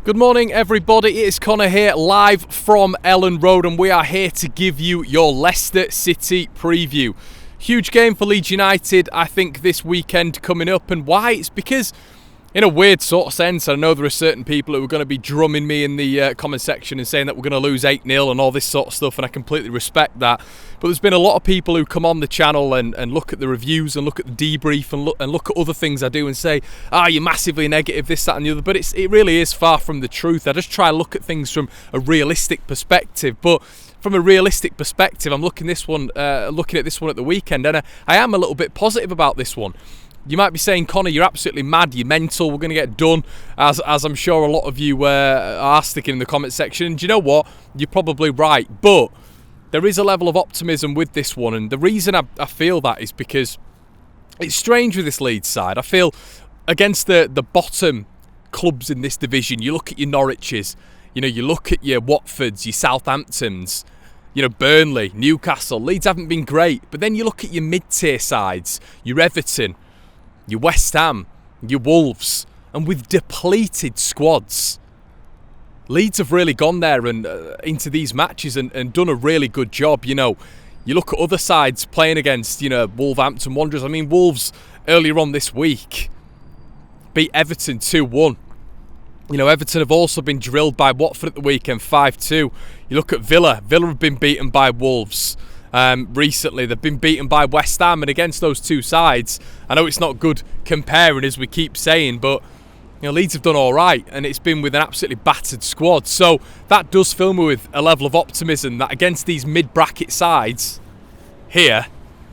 Good morning everybody, it is Connor here live from Ellen Road and we are here to give you your Leicester City preview. Huge game for Leeds United I think this weekend coming up, and why? It's because in a weird sort of sense, I know there are certain people who are going to be drumming me in the comment section and saying that we're going to lose 8-0 and all this sort of stuff, and I completely respect that. But there's been a lot of people who come on the channel and look at the reviews and look at the debrief and look at other things I do and say, you're massively negative, this, that and the other. But it really is far from the truth. I just try to look at things from a realistic perspective. But from a realistic perspective, I'm looking at this one at the weekend, and I am a little bit positive about this one. You might be saying, Connor, you're absolutely mad, you're mental, we're going to get done, as I'm sure a lot of you are sticking in the comment section. And do you know what? You're probably right. But there is a level of optimism with this one, and the reason I feel that is because it's strange with this Leeds side. I feel against the bottom clubs in this division, you look at your Norwiches, you look at your Watfords, your Southamptons, Burnley, Newcastle. Leeds haven't been great. But then you look at your mid-tier sides, your Everton, your West Ham, your Wolves, and with depleted squads, Leeds have really gone there and into these matches and done a really good job. You look at other sides playing against, Wolverhampton Wanderers. I mean, Wolves earlier on this week beat Everton 2-1. Everton have also been drilled by Watford at the weekend 5-2. You look at Villa. Villa have been beaten by Wolves. Recently, they've been beaten by West Ham, and against those two sides, I know it's not good comparing as we keep saying, but Leeds have done all right, and it's been with an absolutely battered squad. So that does fill me with a level of optimism that against these mid-bracket sides here,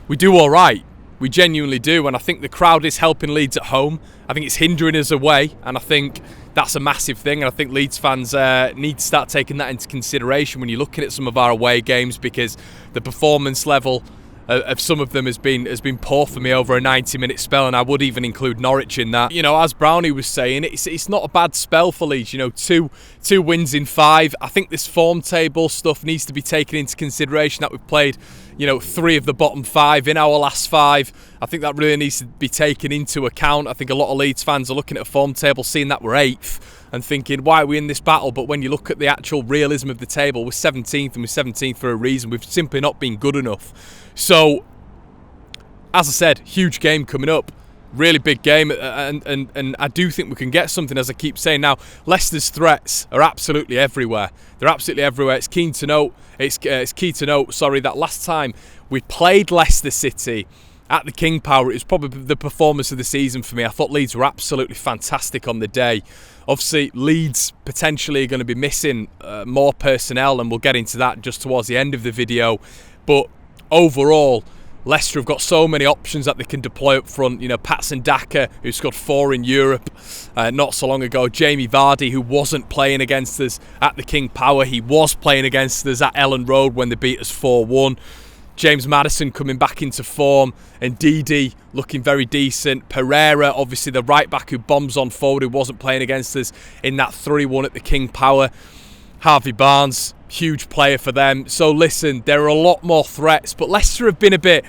we do all right. We genuinely do, and I think the crowd is helping Leeds at home. I think it's hindering us away, and I think that's a massive thing, and I think Leeds fans need to start taking that into consideration when you're looking at some of our away games, because the performance level of some of them has been poor for me over a 90-minute spell, and I would even include Norwich in that. As Brownie was saying, it's not a bad spell for Leeds. Two wins in 5. I think this form table stuff needs to be taken into consideration, that we've played 3 of the bottom 5 in our last 5. I think that really needs to be taken into account. I think a lot of Leeds fans are looking at a form table, seeing that we're 8th, and thinking, why are we in this battle? But when you look at the actual realism of the table, we're 17th, and we're 17th for a reason. We've simply not been good enough. So, as I said, huge game coming up. Really big game, and I do think we can get something, as I keep saying. Now, Leicester's threats are absolutely everywhere. They're absolutely everywhere. It's key to note that last time we played Leicester City at the King Power, it was probably the performance of the season for me. I thought Leeds were absolutely fantastic on the day. Obviously, Leeds potentially are going to be missing more personnel, and we'll get into that just towards the end of the video. But overall, Leicester have got so many options that they can deploy up front. Patson Daka, who scored 4 in Europe not so long ago. Jamie Vardy, who wasn't playing against us at the King Power. He was playing against us at Ellen Road when they beat us 4-1. James Maddison coming back into form, and Didi looking very decent. Pereira, obviously the right back who bombs on forward, who wasn't playing against us in that 3-1 at the King Power. Harvey Barnes, huge player for them. So listen, there are a lot more threats, but Leicester have been a bit,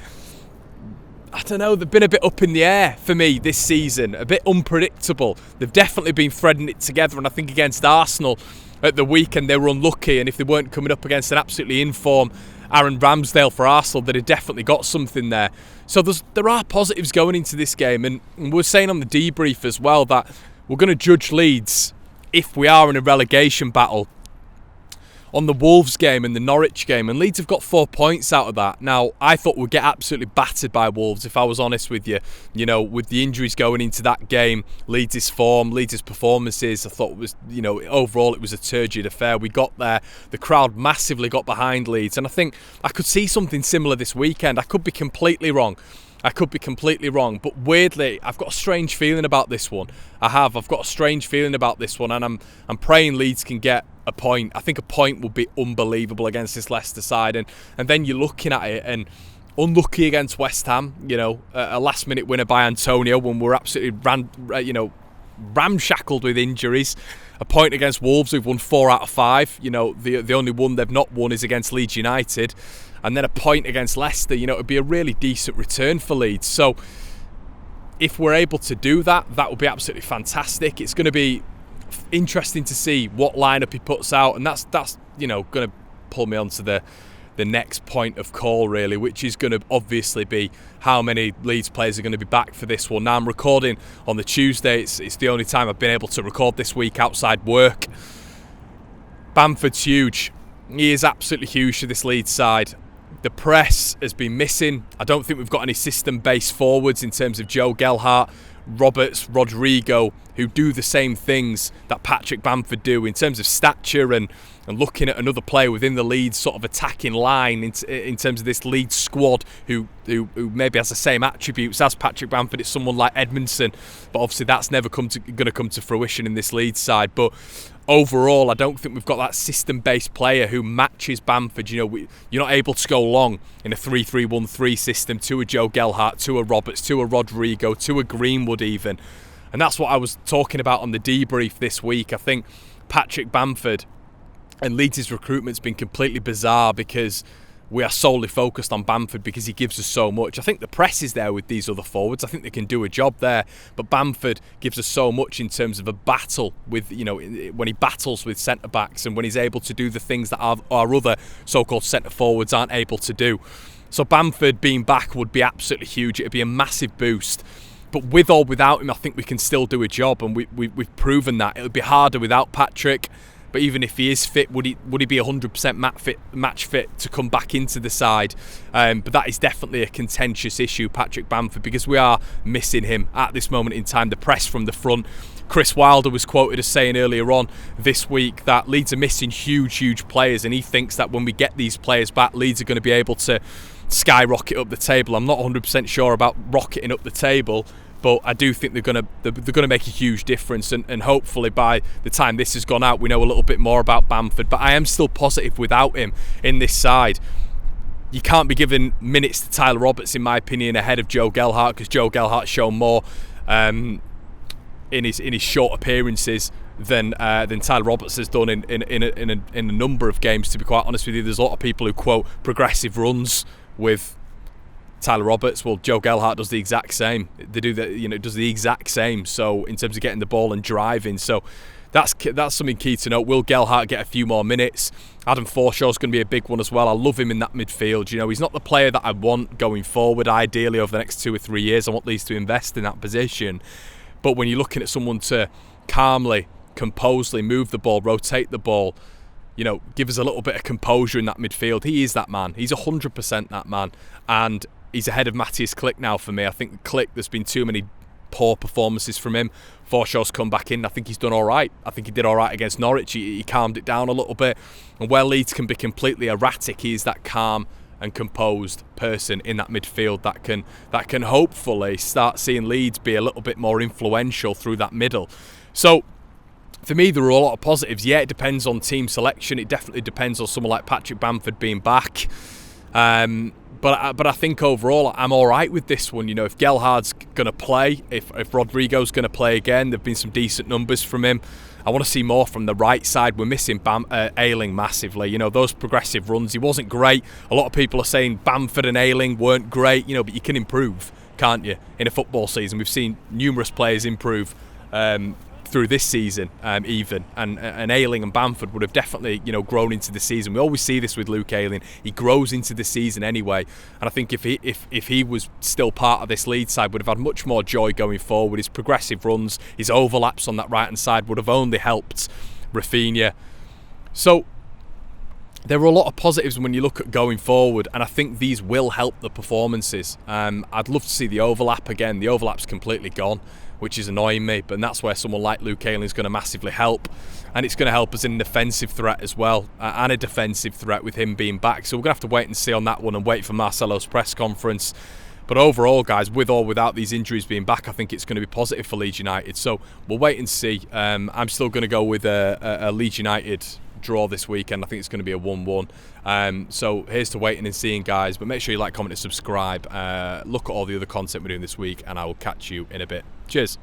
they've been a bit up in the air for me this season, a bit unpredictable. They've definitely been threading it together, and I think against Arsenal at the weekend they were unlucky, and if they weren't coming up against an absolutely in-form Aaron Ramsdale for Arsenal, they'd have definitely got something there. So there are positives going into this game, and we're saying on the debrief as well that we're going to judge Leeds, if we are in a relegation battle, on the Wolves game and the Norwich game, and Leeds have got 4 points out of that. Now, I thought we'd get absolutely battered by Wolves, if I was honest with you. With the injuries going into that game, Leeds' form, Leeds' performances, I thought it was, overall it was a turgid affair. We got there, the crowd massively got behind Leeds, and I think I could see something similar this weekend. I could be completely wrong. But weirdly, I've got a strange feeling about this one. I've got a strange feeling about this one, and I'm praying Leeds can get a point. I think a point would be unbelievable against this Leicester side, and then you're looking at it, and unlucky against West Ham, a last minute winner by Antonio when we're absolutely ramshackled with injuries. A point against Wolves, who've won 4 out of 5. The only one they've not won is against Leeds United. And then a point against Leicester, it'd be a really decent return for Leeds. So if we're able to do that, that would be absolutely fantastic. It's going to be interesting to see what lineup he puts out, and that's going to pull me on to the next point of call, really, which is going to obviously be how many Leeds players are going to be back for this one. Now, I'm recording on the Tuesday. It's the only time I've been able to record this week outside work. Bamford's huge. He is absolutely huge for this Leeds side. The press has been missing. I don't think we've got any system-based forwards in terms of Joe Gelhardt, Roberts, Rodrigo, who do the same things that Patrick Bamford do in terms of stature and looking at another player within the Leeds sort of attacking line in terms of this Leeds squad who maybe has the same attributes as Patrick Bamford. It's someone like Edmondson, but obviously that's never going to come to fruition in this Leeds side. But overall, I don't think we've got that system-based player who matches Bamford. You're not able to go long in a 3-3-1-3 system to a Joe Gelhardt, to a Roberts, to a Rodrigo, to a Greenwood even. And that's what I was talking about on the debrief this week. I think Patrick Bamford and Leeds' recruitment's been completely bizarre because we are solely focused on Bamford because he gives us so much. I think the press is there with these other forwards. I think they can do a job there. But Bamford gives us so much in terms of a battle with, when he battles with centre-backs and when he's able to do the things that our other so-called centre-forwards aren't able to do. So Bamford being back would be absolutely huge. It would be a massive boost. But with or without him, I think we can still do a job, and we've proven that. It would be harder without Patrick. But even if he is fit, would he be 100% match fit to come back into the side? But that is definitely a contentious issue, Patrick Bamford, because we are missing him at this moment in time. The press from the front. Chris Wilder was quoted as saying earlier on this week that Leeds are missing huge players, and he thinks that when we get these players back, Leeds are going to be able to skyrocket up the table. I'm not 100% sure about rocketing up the table, but I do think they're going to make a huge difference, and hopefully by the time this has gone out, we know a little bit more about Bamford. But I am still positive without him in this side. You can't be giving minutes to Tyler Roberts, in my opinion, ahead of Joe Gelhardt, because Joe Gelhardt's shown more in his short appearances than Tyler Roberts has done in a number of games. To be quite honest with you, there's a lot of people who quote progressive runs with Tyler Roberts. Well, Joe Gelhardt does the exact same. They do does the exact same. So in terms of getting the ball and driving, so that's something key to note. Will Gelhardt get a few more minutes? Adam Forshaw's going to be a big one as well. I love him in that midfield. He's not the player that I want going forward. Ideally, over the next 2 or 3 years, I want Leeds to invest in that position. But when you're looking at someone to calmly, composedly move the ball, rotate the ball, give us a little bit of composure in that midfield, he is that man. He's 100% that man. And he's ahead of Matthias Klick now for me. I think Klick, there's been too many poor performances from him. Forshaw's come back in. I think he's done all right. I think he did all right against Norwich. He calmed it down a little bit. And where Leeds can be completely erratic, he is that calm and composed person in that midfield that can hopefully start seeing Leeds be a little bit more influential through that middle. So for me, there are a lot of positives. Yeah, it depends on team selection. It definitely depends on someone like Patrick Bamford being back. But I think overall I'm all right with this one. If Gelhardt's going to play, if Rodrigo's going to play again, there've been some decent numbers from him. I want to see more from the right side. We're missing Ayling massively. Those progressive runs, he wasn't great. A lot of people are saying Bamford and Ayling weren't great. But you can improve, can't you? In a football season, we've seen numerous players improve through this season, even, and Ayling and Bamford would have definitely grown into the season. We always see this with Luke Ayling. He grows into the season anyway, and I think if he was still part of this Leeds side, would have had much more joy going forward. His progressive runs, his overlaps on that right hand side would have only helped Rafinha. So there are a lot of positives when you look at going forward, and I think these will help the performances. I'd love to see the overlap again. The overlap's completely gone, which is annoying me, but that's where someone like Luke Ayling is going to massively help, and it's going to help us in an offensive threat as well, and a defensive threat with him being back. So we're going to have to wait and see on that one and wait for Marcelo's press conference. But overall, guys, with or without these injuries being back, I think it's going to be positive for Leeds United. So we'll wait and see. I'm still going to go with a Leeds United draw this weekend. I think it's going to be a 1-1. So here's to waiting and seeing, guys. But make sure you like, comment and subscribe. Look at all the other content we're doing this week, and I will catch you in a bit. Cheers.